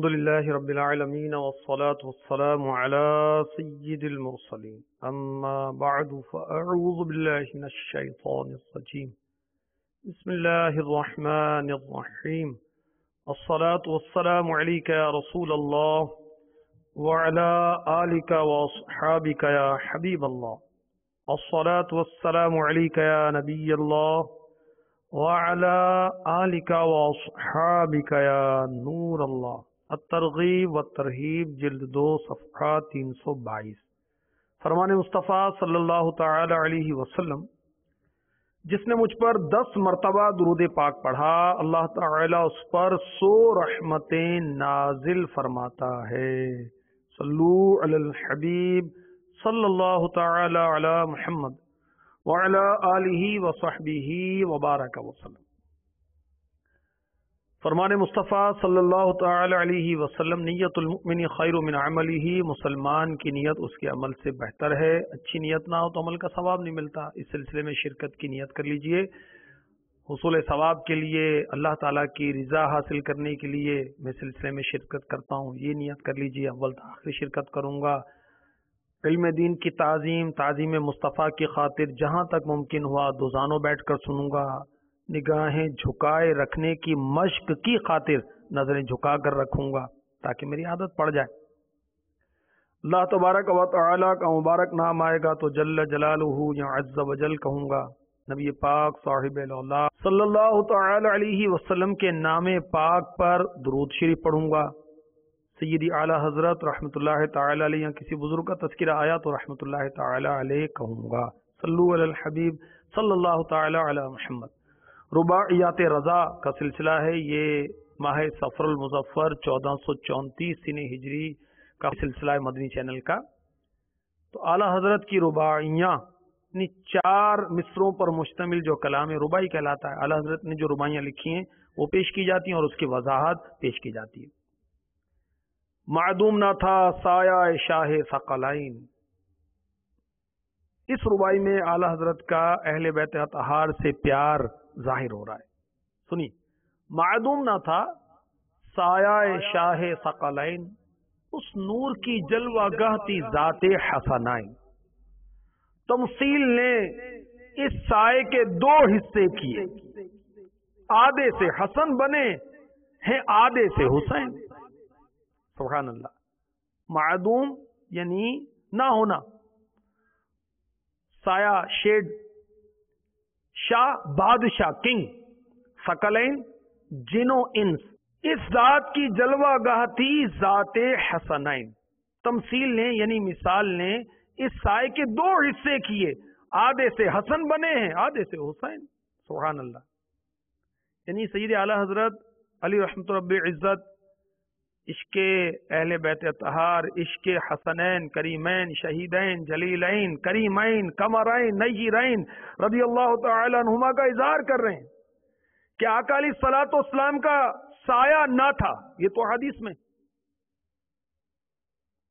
الحمد لله رب العالمين والصلاة والسلام على سيد المرسلين أما بعد فأعوذ بالله من الشيطان الرجيم بسم الله الرحمن الرحيم الصلاة والسلام عليك يا رسول الله وعلى آلك وأصحابك يا حبيب الله الصلاة والسلام عليك يا نبي الله وعلى آلك وأصحابك يا نور الله الترغیب والترہیب جلد 2 صفحہ 322 فرمان مصطفیٰ صلی اللہ تعالی علیہ وسلم جس نے مجھ پر 10 مرتبہ درود پاک پڑھا اللہ تعالی اس پر 100 رحمتیں نازل فرماتا ہے۔ صلو علی الحبیب صلی اللہ تعالی علی محمد وعلی آلہ وصحبہ وبارک وسلم۔ فرمان مصطفیٰ صلی اللہ تعالی علیہ وسلم نیت المؤمن خیر من عملہ، مسلمان کی نیت اس کے عمل سے بہتر ہے۔ اچھی نیت نہ ہو تو عمل کا ثواب نہیں ملتا۔ اس سلسلے میں شرکت کی نیت کر لیجئے، حصول ثواب کے لیے، اللہ تعالیٰ کی رضا حاصل کرنے کے لیے میں سلسلے میں شرکت کرتا ہوں، یہ نیت کر لیجئے اول تا آخر شرکت کروں گا۔ علم دین کی تعظیم مصطفیٰ کی خاطر جہاں تک ممکن ہوا دوزانوں بیٹھ کر سنوں گا۔ نگاہیں جھکائے رکھنے کی مشق کی خاطر نظریں جھکا کر رکھوں گا تاکہ میری عادت پڑ جائے۔ اللہ تبارک و تعالی کا مبارک نام آئے گا تو جل جلالہ یا عز و جل کہوں گا۔ نبی پاک صاحب اللہ صلی اللہ تعالی علیہ وسلم کے نام پاک پر درود شریف پڑھوں گا۔ سیدی اعلی حضرت رحمۃ اللہ تعالی علیہ یا کسی بزرگ کا تذکرہ آیا تو رحمۃ اللہ تعالی علیہ کہوں گا۔ صلو علی الحبیب صلی اللہ تعالی علی محمد۔ رباعیات رضا کا سلسلہ ہے، یہ ماہ صفر المظفر 1434 سن ہجری کا سلسلہ ہے مدنی چینل کا۔ تو اعلی حضرت کی رباعیاں یعنی 4 مصروں پر مشتمل جو کلام رباعی کہلاتا ہے، اعلی حضرت نے جو رباعیاں لکھی ہیں وہ پیش کی جاتی ہیں اور اس کی وضاحت پیش کی جاتی ہے۔ معدوم نہ تھا سایہ شاہ ثقلین، اس رباعی میں اعلی حضرت کا اہل بیت اطہار سے پیار ظاہر ہو رہا ہے۔ سنی، معدوم نہ تھا سایہ شاہ ثقلین، اس نور کی جلوہ گاہ تھی ذات حسنائن، تمثیل نے اس سائے کے 2 حصے کیے، آدھے سے حسن بنے ہیں آدھے سے حسین۔ سبحان اللہ۔ معدوم یعنی نہ ہونا، سایہ شیڈ، شاہ بادشاہ کنگ، ثقلین جن و انس، اس ذات کی جلوہ گاہ تھی ذات حسنین، تمثیل نے یعنی مثال نے اس سائے کے 2 حصے کیے، آدھے سے حسن بنے ہیں آدھے سے حسین۔ سبحان اللہ۔ یعنی سید اعلی حضرت علی رحمت رب عزت عشق اہل بیت اطہار، عشق حسنین کریمین شہیدین جلیلین کریمین قمرین نیرین رضی اللہ تعالی عنہما کا اظہار کر رہے ہیں کہ آقا علیہ الصلوۃ والسلام کا سایہ نہ تھا، یہ تو حدیث میں،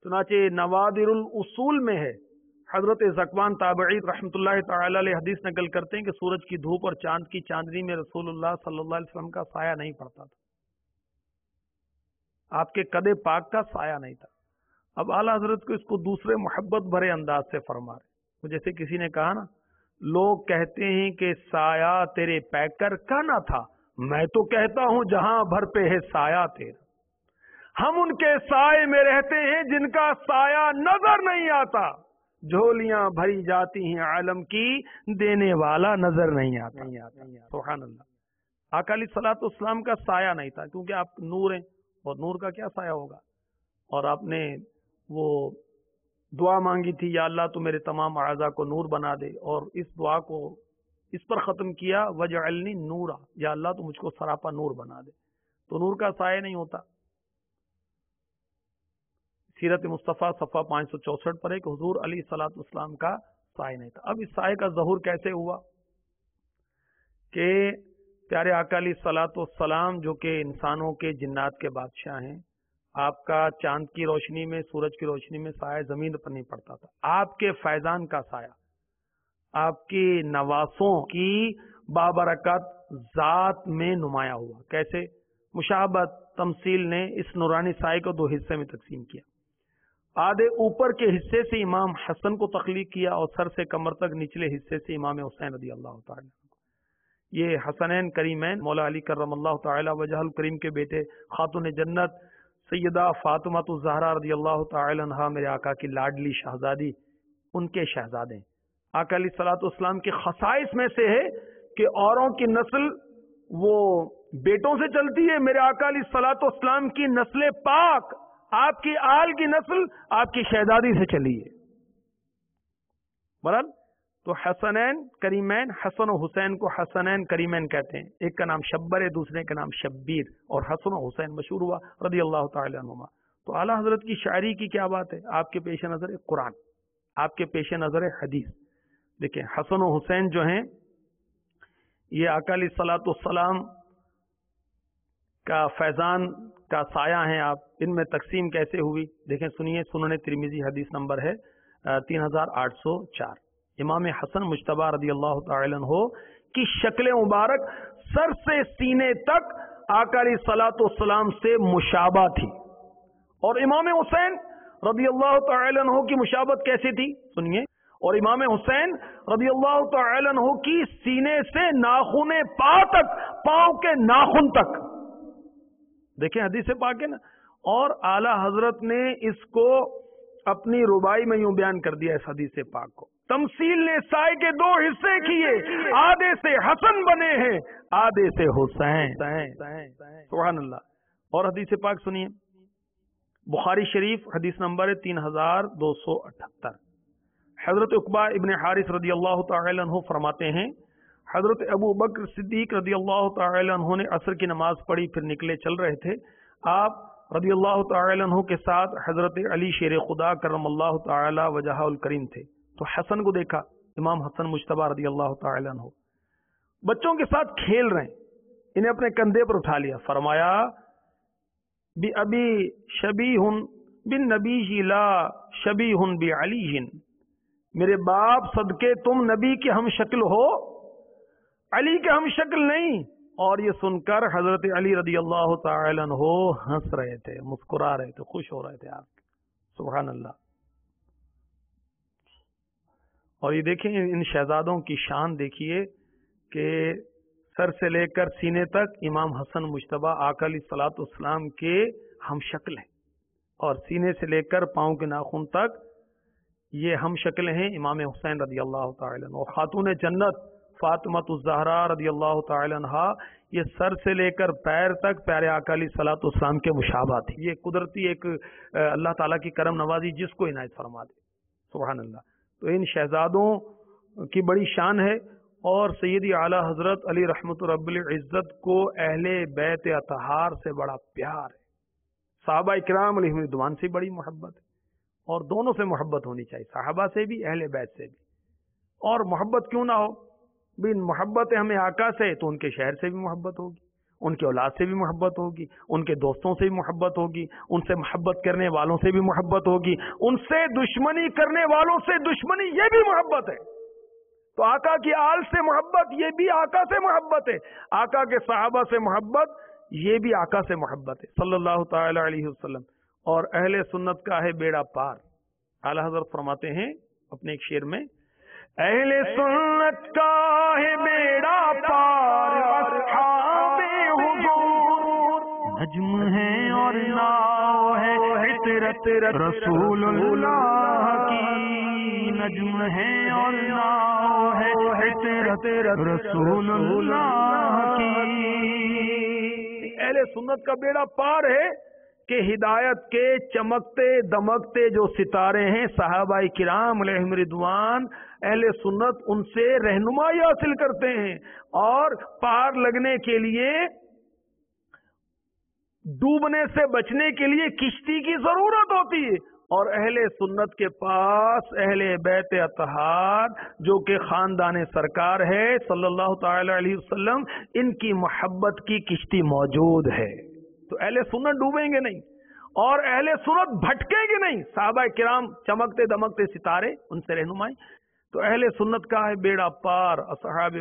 چنانچہ نوادر الاصول میں ہے، حضرت ذکوان تابعی رحمۃ اللہ تعالی علیہ حدیث نقل کرتے ہیں کہ سورج کی دھوپ اور چاند کی چاندنی میں رسول اللہ صلی اللہ علیہ وسلم کا سایہ نہیں پڑتا تھا، آپ کے قد پاک کا سایہ نہیں تھا۔ اب اعلیٰ حضرت کو اس کو دوسرے محبت بھرے انداز سے فرما رہے، جیسے کسی نے کہا نا، لوگ کہتے ہیں کہ سایہ تیرے پیکر کا نہ تھا، میں تو کہتا ہوں جہاں بھر پہ ہے سایہ تیرا، ہم ان کے سائے میں رہتے ہیں جن کا سایہ نظر نہیں آتا، جھولیاں بھری جاتی ہیں عالم کی دینے والا نظر نہیں آتا۔ سبحان اللہ۔ آقا علیہ الصلوۃ والسلام کا سایہ نہیں تھا کیونکہ آپ نور ہیں، اور نور کا کیا سایہ ہوگا۔ اور آپ نے وہ دعا مانگی تھی، یا اللہ تو میرے تمام اعضاء کو نور بنا دے، اور اس دعا کو اس پر ختم کیا، وجعلنی نورا، یا اللہ تو مجھ کو سراپا نور بنا دے، تو نور کا سایہ نہیں ہوتا۔ سیرت مصطفیٰ صفحہ 564 پر ہے کہ حضور علیہ الصلوۃ والسلام کا سایہ نہیں تھا۔ اب اس سایہ کا ظہور کیسے ہوا کہ پیارے آقا علیہ الصلوۃ والسلام جو کہ انسانوں کے جنات کے بادشاہ ہیں، آپ کا چاند کی روشنی میں، سورج کی روشنی میں سایہ زمین پر نہیں پڑتا تھا، آپ کے فیضان کا سایہ، آپ کی نواسوں کی بابرکت ذات میں نمایاں ہوا۔ کیسے؟ मुशाहबत तमसील ने इस नूरानी साए को दो हिस्से में तकसीम किया। आधे ऊपर के हिस्से से इमाम हसन को तख्लीक किया और सर से कमर तक निचले हिस्से से इमाम हुसैन रदी अल्लाह ताला। ये हसनैन करीमैन मौला अली करमल्लाहु ताला वजहुल करीम के बेटे खातून जन्नत सैयदा फातिमा ज़हरा रदी अल्लाह ताला अन्हा, मेरे आका की लाडली शहजादी, उनके शहजादे। आका अलैहिस्सलाम के खसाइस में से है कि औरों की नस्ल वो बेटों से चलती है, मेरे आका अलैहिस्सलाम की नस्ल पाक, आपकी आल की नस्ल आपकी शहजादी से चली है। बहरहाल तो हसनैन करीमैन, हसन और हुसैन को हसनैन करीमैन कहते हैं। एक का नाम शब्बर है, दूसरे का नाम शब्बीर, और हसन और हुसैन मशहूर हुआ रदी अल्लाह ताला अन्हुमा। तो आला हजरत की शायरी की क्या बात है, आपके पेश नजर है कुरान, आपके पेश नजर है हदीस। देखिए हसन और हुसैन जो हैं ये आका अलैहिस्सलाम का फैजान का साया हैं। आप इनमें तकसीम कैसे हुई देखें, सुनिए। सुनने तिरमिजी हदीस नंबर है 3804। इमाम हसन मुज्तबा रदी अल्लाह ताला अन्हु की शक्ल मुबारक सर से सीने तक आका अलैहिस्सलाम से मुशाबा थी, और इमाम हुसैन रदी अल्लाह ताला अन्हु की मुशाबत कैसे थी सुनिए। और इमाम हुसैन रदी अल्लाह ताला अन्हु की सीने से नाखूने पांव तक, पांव के नाखून तक, देखें हदीस पाक है ना। और आला हजरत ने इसको अपनी रुबाई में यूं बयान कर दिया इस हदीस पाक को। तमसील ने साए के दो हिस्से किए, आधे से हसन बने हैं, आधे से हुसैन। सुभान अल्लाह। और हदीस पाक सुनिए, बुखारी शरीफ हदीस नंबर है 3278। हजरत उकबा इब्न हारिस रदी अल्लाह ताला अन्हु फरमाते हैं, हजरत अबू बकर सिद्दीक रदी अल्लाह ताला अन्हु ने असर की नमाज पढ़ी, फिर निकले चल रहे थे। आप रदी अल्लाह ताला अन्हु के साथ हजरत अली शेर खुदा करमल्लाहु ताला वजहुल करीम थे। तो हसन को देखा, इमाम हसन मुज्तबा रदी अल्लाह ताला अन्हु बच्चों के साथ खेल रहे हैं, इन्हें अपने कंधे पर उठा लिया। फरमाया बी अबी शबीहुन बिन नबी ला शबीहुन बी अलीहिन, मेरे बाप सदके तुम नबी के हम शक्ल हो, अली के हम शक्ल नहीं। और ये सुनकर हजरत अली रदी अल्लाह ताला अन्हु हंस रहे थे, मुस्कुरा रहे थे, खुश हो रहे थे आप। सुभान अल्लाह। और ये देखें इन शहजादों की शान देखिए कि सर से लेकर सीने तक इमाम हसन मुज्तबा आका अलैहिस्सलाम के हम शक्ल हैं, और सीने से लेकर पांव के नाखून तक ये हम शक्ल हैं इमाम हुसैन रदी अल्लाह ताला अन्हु। और खातून जन्नत फातिमा ज़हरा रदी अल्लाह ताला अन्हा, ये सर से लेकर पैर तक प्यारे आका अलैहिस्सलाम के मुशाबा थी। ये कुदरती एक अल्लाह ताला की करम नवाजी जिसको इनायत फरमा दे। सुभान अल्लाह। तो इन शहजादों की बड़ी शान है। और सैयदी आला हजरत अली रहमत रब्बिल इज्जत को अहले बैत अतहार से बड़ा प्यार है, सहाबा इकराम अलैहिम रिदवान से बड़ी मोहब्बत है, और दोनों से मोहब्बत होनी चाहिए, सहाबा से भी अहले बैत से भी। और मोहब्बत क्यों ना हो, बिन मोहब्बत है हमें आका से, तो उनके शहर से भी मोहब्बत होगी, उनके औलाद से भी मोहब्बत होगी, उनके दोस्तों से भी मोहब्बत होगी, उनसे मोहब्बत करने वालों से भी मोहब्बत होगी, उनसे दुश्मनी करने वालों से दुश्मनी, ये भी मोहब्बत है। तो आका की आल से मोहब्बत, ये भी आका से मोहब्बत है। आका के सहाबा से मोहब्बत, ये भी आका से मोहब्बत है सल्लल्लाहु ताला अलैहि वसल्लम। और अहले सुन्नत का है बेड़ा पार। आला हज़रत फरमाते हैं अपने एक शेर में, अहले सुन्नत का है बेड़ा पार, अस्हाबे हुजूर नज्म है और नाव है, इतरत रसूलुल्लाह की नज्म है और नाव है, इतरत रसूलुल्लाह की। अहले सुन्नत का बेड़ा पार है कि हिदायत के चमकते दमकते जो सितारे हैं सहाबाए किराम अलैहिम रिदवान, अहले सुन्नत उनसे रहनुमाई हासिल करते हैं, और पार लगने के लिए, डूबने से बचने के लिए किश्ती की जरूरत होती है। और अहले सुन्नत के पास अहले बैत अतहार जो कि खानदान सरकार है सल्लल्लाहु ताला अलैहि वसल्लम, इनकी मोहब्बत की किश्ती मौजूद है। तो अहले सुन्नत डूबेंगे नहीं और अहले सुन्नत भटकेंगे नहीं। सहाबा किराम चमकते दमकते सितारे, उनसे रहनुमाई। तो अहले सुन्नत का है बेड़ा पार, असहाबे